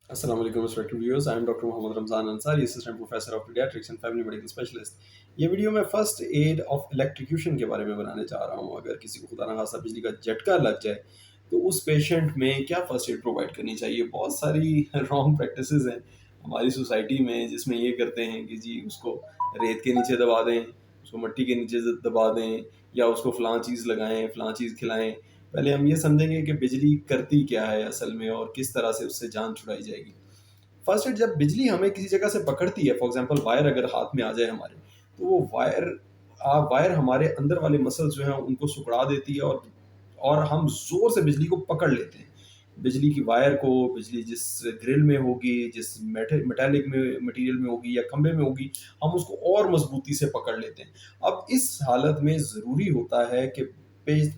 السلام علیکم respected viewers, I am doctor Muhammad Ramzan Ansari, assistant professor of paediatrics and family medical specialist. یہ video میں first aid of الیکٹریکیوشن کے بارے میں بنانے چاہ رہا ہوں۔ اگر کسی کو خدا نخواستہ بجلی کا جھٹکا لگ جائے تو اس پیشنٹ میں کیا فرسٹ ایڈ پرووائڈ کرنی چاہیے۔ بہت ساری رانگ پریکٹسز ہیں ہماری سوسائٹی میں، جس میں یہ کرتے ہیں کہ جی اس کو ریت کے نیچے دبا دیں، اس کو مٹی کے نیچے دبا دیں، یا اس کو فلاں چیز لگائیں، فلاں چیز کھلائیں۔ پہلے ہم یہ سمجھیں گے کہ بجلی کرتی کیا ہے اصل میں، اور کس طرح سے اس سے جان چھڑائی جائے گی۔ فرسٹ ایڈ، جب بجلی ہمیں کسی جگہ سے پکڑتی ہے، فار ایگزامپل وائر اگر ہاتھ میں آ جائے ہمارے، تو وہ وائر ہمارے اندر والے مسلز جو ہیں ان کو سکڑا دیتی ہے، اور ہم زور سے بجلی کو پکڑ لیتے ہیں۔ بجلی کی وائر کو، بجلی جس گرل میں ہوگی، جس میٹالک میں مٹیریل میں ہوگی یا کھمبے میں ہوگی، ہم اس کو اور مضبوطی سے پکڑ لیتے ہیں۔ اب اس حالت میں ضروری ہوتا ہے کہ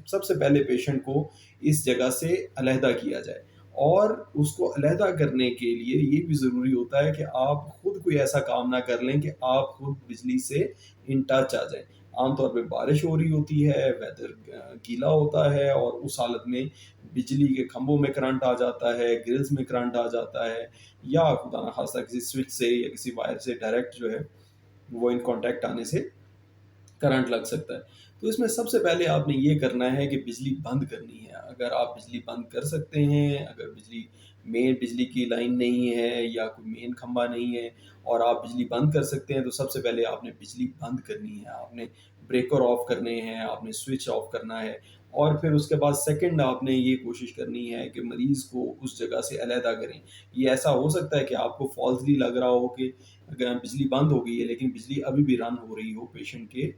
سب سے پہلے پیشنٹ کو اس جگہ سے علیحدہ کیا جائے، اور اس کو علیحدہ کرنے کے لیے یہ بھی ضروری ہوتا ہے کہ آپ خود کوئی ایسا کام نہ کر لیں کہ آپ خود بجلی سے ان ٹچ آ جائیں۔ عام طور پہ بارش ہو رہی ہوتی ہے، ویدر گیلا ہوتا ہے، اور اس حالت میں بجلی کے کھمبوں میں کرنٹ آ جاتا ہے، گرلز میں کرنٹ آ جاتا ہے، یا خدا نخواستہ کسی سوئچ سے یا کسی وائر سے ڈائریکٹ جو ہے وہ ان کانٹیکٹ آنے سے کرنٹ لگ سکتا ہے۔ تو اس میں سب سے پہلے آپ نے یہ کرنا ہے کہ بجلی بند کرنی ہے۔ اگر آپ بجلی بند کر سکتے ہیں، اگر مین بجلی کی لائن نہیں ہے یا کوئی مین کھمبا نہیں ہے اور آپ بجلی بند کر سکتے ہیں، تو سب سے پہلے آپ نے بجلی بند کرنی ہے۔ آپ نے بریکر آف کرنے ہیں، آپ نے سوئچ آف کرنا ہے، اور پھر اس کے بعد سیکنڈ آپ نے یہ کوشش کرنی ہے کہ مریض کو اس جگہ سے علیحدہ کریں۔ یہ ایسا ہو سکتا ہے کہ آپ کو فالسلی لگ رہا ہو کہ اگر بجلی بند ہو گئی ہے لیکن بجلی ابھی بھی رن ہو رہی ہو پیشنٹ کے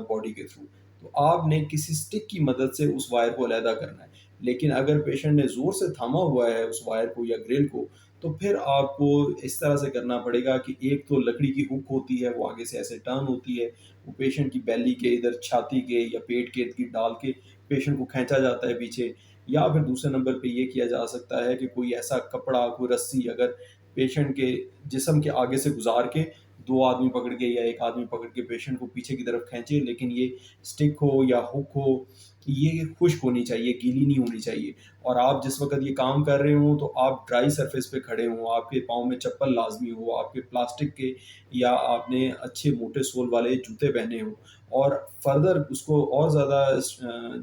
باڈی کے تھرو، تو آپ نے کسی سٹک کی مدد سے اس وائر کو علیحدہ کرنا ہے۔ لیکن اگر پیشنٹ نے زور سے تھاما ہوا ہے اس وائر کو یا گرل کو، تو پھر آپ کو اس طرح سے کرنا پڑے گا کہ ایک تو لکڑی کی ہک ہوتی ہے، وہ آگے سے ایسے ٹرن ہوتی ہے، وہ پیشنٹ کی بیلی کے ادھر، چھاتی کے یا پیٹ کے ارد گرد ڈال کے پیشنٹ کو کھینچا جاتا ہے پیچھے۔ یا پھر دوسرے نمبر پہ یہ کیا جا سکتا ہے کہ کوئی ایسا کپڑا، کوئی رسی اگر پیشنٹ کے جسم کے آگے سے گزار کے دو آدمی پکڑ کے یا ایک آدمی پکڑ کے پیشنٹ کو پیچھے کی طرف کھینچے، لیکن یہ سٹک ہو یا ہک ہو، یہ خشک ہونی چاہیے، گیلی نہیں ہونی چاہیے۔ اور آپ جس وقت یہ کام کر رہے ہوں تو آپ ڈرائی سرفیس پہ کھڑے ہوں، آپ کے پاؤں میں چپل لازمی ہو، آپ کے پلاسٹک کے یا آپ نے اچھے موٹے سول والے جوتے پہنے ہوں۔ اور فردر اس کو اور زیادہ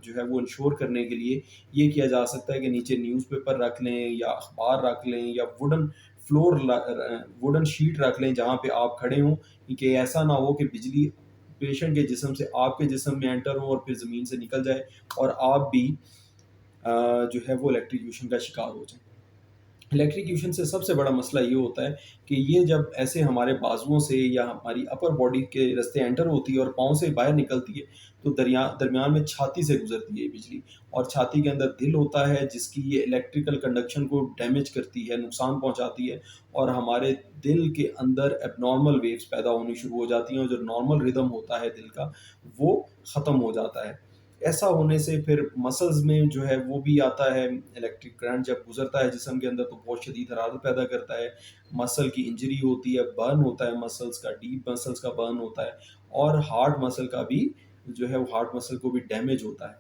جو ہے وہ انشور کرنے کے لیے یہ کیا جا سکتا ہے کہ نیچے نیوز پیپر رکھ لیں یا اخبار رکھ لیں یا ووڈن شیٹ رکھ لیں جہاں پہ آپ کھڑے ہوں، کہ ایسا نہ ہو کہ بجلی پیشنٹ کے جسم سے آپ کے جسم میں انٹر ہو اور پھر زمین سے نکل جائے اور آپ بھی جو ہے وہ الیکٹریکیوشن کا شکار ہو جائیں۔ الیکٹریکیوشن سے سب سے بڑا مسئلہ یہ ہوتا ہے کہ یہ جب ایسے ہمارے بازوؤں سے یا ہماری اپر باڈی کے رستے انٹر ہوتی ہے اور پاؤں سے باہر نکلتی ہے، تو درمیان میں چھاتی سے گزرتی ہے بجلی، اور چھاتی کے اندر دل ہوتا ہے جس کی یہ الیکٹریکل کنڈکشن کو ڈیمیج کرتی ہے، نقصان پہنچاتی ہے، اور ہمارے دل کے اندر ایب نارمل ویوز پیدا ہونی شروع ہو جاتی ہیں، اور جو نارمل ردم ہوتا ہے دل کا وہ ختم ہو جاتا ہے۔ ایسا ہونے سے پھر مسلز میں جو ہے وہ بھی آتا ہے، الیکٹرک کرنٹ جب گزرتا ہے جسم کے اندر تو بہت شدید حرارت پیدا کرتا ہے، مسل کی انجری ہوتی ہے، برن ہوتا ہے مسلز کا، ڈیپ مسلز کا برن ہوتا ہے، اور ہارٹ مسل کا بھی جو ہے وہ ہارٹ مسل کو بھی ڈیمیج ہوتا ہے۔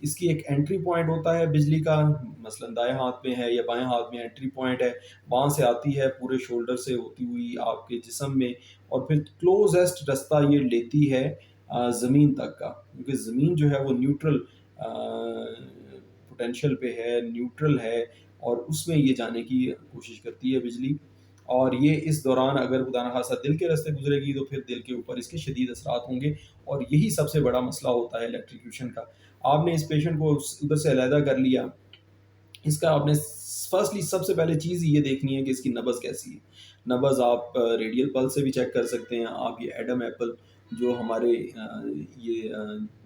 اس کی ایک انٹری پوائنٹ ہوتا ہے بجلی کا، مثلا دائیں ہاتھ میں ہے یا بائیں ہاتھ میں انٹری پوائنٹ ہے، وہاں سے آتی ہے پورے شولڈر سے ہوتی ہوئی آپ کے جسم میں، اور پھر کلوزسٹ رستہ یہ لیتی ہے زمین تک کا، کیونکہ زمین جو ہے وہ نیوٹرل پوٹینشیل پہ ہے، نیوٹرل ہے، اور اس میں یہ جانے کی کوشش کرتی ہے بجلی۔ اور یہ اس دوران اگر خدا نخواستہ دل کے راستے گزرے گی تو پھر دل کے اوپر اس کے شدید اثرات ہوں گے، اور یہی سب سے بڑا مسئلہ ہوتا ہے الیکٹریکیوشن کا۔ آپ نے اس پیشنٹ کو ادھر سے علیحدہ کر لیا، اس کا آپ نے فرسٹلی سب سے پہلے چیز یہ دیکھنی ہے کہ اس کی نبض کیسی ہے۔ نبض آپ ریڈیل پلس سے بھی چیک کر سکتے ہیں۔ آپ یہ ایڈم ایپل جو ہمارے یہ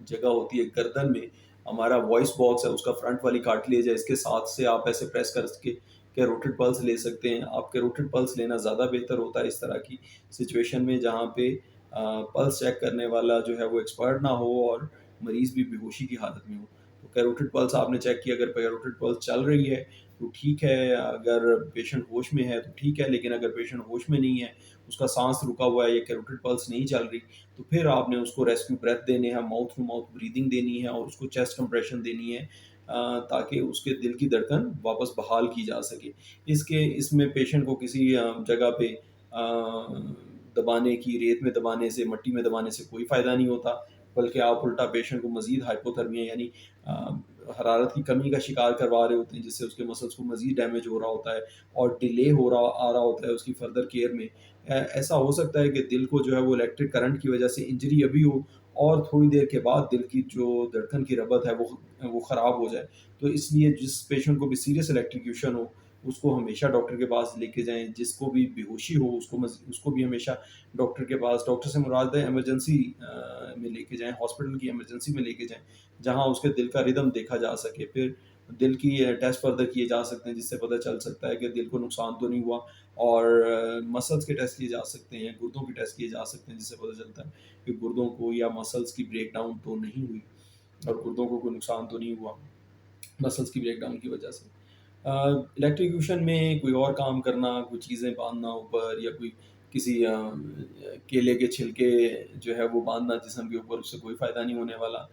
جگہ ہوتی ہے گردن میں، ہمارا وائس باکس ہے، اس کا فرنٹ والی کارٹلیج ہے، اس کے ساتھ سے آپ ایسے پریس کر کے کیروٹڈ پلس لے سکتے ہیں۔ آپ کیروٹڈ پلس لینا زیادہ بہتر ہوتا ہے اس طرح کی سچویشن میں جہاں پہ پلس چیک کرنے والا جو ہے وہ ایکسپرٹ نہ ہو اور مریض بھی بے ہوشی کی حالت میں ہو۔ تو کیروٹڈ پلس آپ نے چیک کیا، اگر کیروٹڈ پلس چل رہی ہے تو ٹھیک ہے، اگر پیشنٹ ہوش میں ہے تو ٹھیک ہے، لیکن اگر پیشنٹ ہوش میں نہیں ہے، اس کا سانس رکا ہوا ہے یا کیروٹڈ پلس نہیں چل رہی، تو پھر آپ نے اس کو ریسکیو بریتھ دینے ہیں، ماؤتھ ٹو ماؤتھ بریدنگ دینی ہے، اور اس کو چیسٹ کمپریشن دینی ہے تاکہ اس کے دل کی دھڑکن واپس بحال کی جا سکے. اس میں پیشنٹ کو کسی جگہ پہ دبانے کی، ریت میں دبانے سے، مٹی میں دبانے سے کوئی فائدہ نہیں ہوتا، بلکہ آپ الٹا پیشنٹ کو مزید ہائپوتھرمیا یعنی حرارت کی کمی کا شکار کروا رہے ہوتے ہیں، جس سے اس کے مسلس کو مزید ڈیمیج ہو رہا ہوتا ہے اور ڈیلے آ رہا ہوتا ہے اس کی فردر کیئر میں. ایسا ہو سکتا ہے کہ دل کو جو ہے وہ الیکٹرک کرنٹ کی وجہ سے انجری ابھی ہو اور تھوڑی دیر کے بعد دل کی جو دھڑکن کی ربط ہے وہ خراب ہو جائے. تو اس لیے جس پیشنٹ کو بھی سیریس الیکٹریکیوشن ہو اس کو ہمیشہ ڈاکٹر کے پاس لے کے جائیں. جس کو بھی بے ہوشی ہو اس کو بھی ہمیشہ ڈاکٹر کے پاس، ڈاکٹر سے مراد ہے ایمرجنسی میں لے کے جائیں، ہاسپٹل کی ایمرجنسی میں لے کے جائیں، جہاں اس کے دل کا ردم دیکھا جا سکے. پھر دل کی ٹیسٹ فردر کیے جا سکتے ہیں، جس سے پتہ چل سکتا ہے کہ دل کو نقصان تو نہیں ہوا. اور مسلس کے ٹیسٹ کیے جا سکتے ہیں، گردوں کے ٹیسٹ کیے جا سکتے ہیں، جس سے پتہ چلتا ہے کہ گردوں کو یا مسلس کی بریک ڈاؤن تو نہیں ہوئی اور گردوں کو کوئی نقصان تو نہیں ہوا مسلس کی بریک ڈاؤن کی وجہ سے. الیکٹریکیوشن میں کوئی اور کام کرنا، کوئی چیزیں باندھنا اوپر، یا کوئی کسی کیلے کے چھلکے جو ہے وہ باندھنا جسم کے اوپر، اس سے کوئی فائدہ نہیں ہونے والا.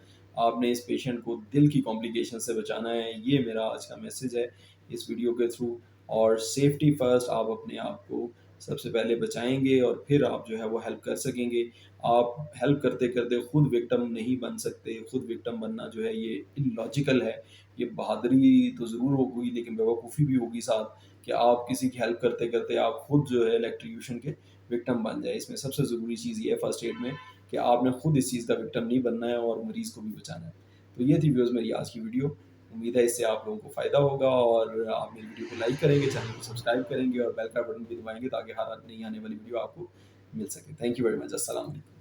آپ نے اس پیشنٹ کو دل کی کمپلیکیشن سے بچانا ہے. یہ میرا آج کا میسج ہے اس ویڈیو کے تھرو. اور سیفٹی فرسٹ، آپ اپنے آپ کو سب سے پہلے بچائیں گے اور پھر آپ جو ہے وہ ہیلپ کر سکیں گے. آپ ہیلپ کرتے کرتے خود وکٹم نہیں بن سکتے. خود وکٹم بننا جو ہے یہ ان لاجیکل ہے. یہ بہادری تو ضرور ہوگی لیکن بیوقوفی بھی ہوگی ساتھ، کہ آپ کسی کی ہیلپ کرتے کرتے آپ خود جو ہے الیکٹریکیوشن کے وکٹم بن جائے. اس میں سب سے ضروری چیز یہ ہے فرسٹ ایڈ میں کہ آپ نے خود اس چیز کا وکٹم نہیں بننا ہے اور مریض کو بھی بچانا ہے. تو یہ تھی ویوز میری آج کی ویڈیو. امید ہے اس سے آپ لوگوں کو فائدہ ہوگا اور آپ میری ویڈیو کو لائک کریں گے، چینل کو سبسکرائب کریں گے اور بیل کا بٹن بھی دبائیں گے تاکہ ہر نئی آنے والی ویڈیو آپ کو مل سکے. Thank you very much. السلام علیکم.